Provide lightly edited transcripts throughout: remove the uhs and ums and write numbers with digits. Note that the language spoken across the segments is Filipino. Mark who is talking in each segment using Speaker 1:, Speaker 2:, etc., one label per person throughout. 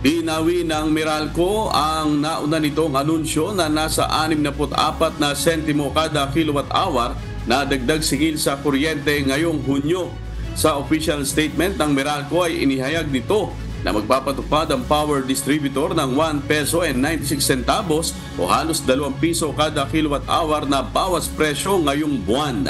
Speaker 1: Inawi ng Meralco ang nauna nitong anunsyo na nasa 64 na sentimo kada kilowatt-hour na dagdag sigil sa kuryente ngayong Hunyo. Sa official statement ng Meralco ay inihayag nito na magpapatupad ang power distributor ng 1 peso and 96 centavos o halos 2 piso kada kilowatt-hour na bawas presyo ngayong buwan.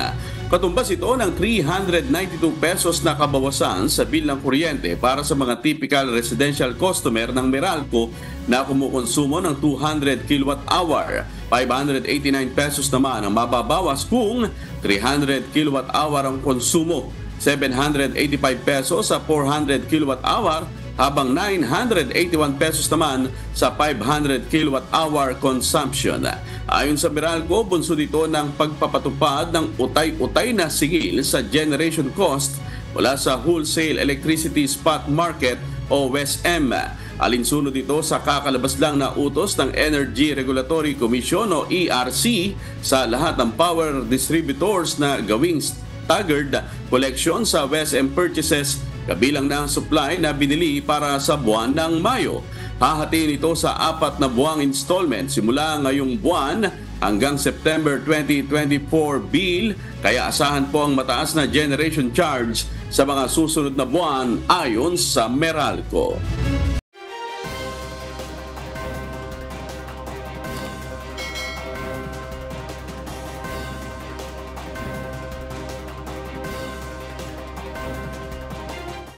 Speaker 1: Katumbas ito ng 392 pesos na kabawasan sa bill ng kuryente para sa mga typical residential customer ng Meralco na kumukonsumo ng 200 kilowatt-hour. 589 pesos naman ang mababawas kung 300 kilowatt-hour ang konsumo. 785 pesos sa 400 kilowatt-hour habang 981 pesos naman sa 500 kilowatt-hour consumption. Ayon sa Meralco, bunso dito ng pagpapatupad ng utay-utay na sigil sa generation cost mula sa Wholesale Electricity Spot Market o WESM. Alinsunod ito sa kakalabas lang na utos ng Energy Regulatory Commission o ERC sa lahat ng power distributors na gawing staggered collection sa WESM purchases kabilang na ang supply na binili para sa buwan ng Mayo. Hahatiin ito sa 4 na buwang installment simula ngayong buwan hanggang September 2024 bill, kaya asahan po ang mataas na generation charge sa mga susunod na buwan ayon sa Meralco.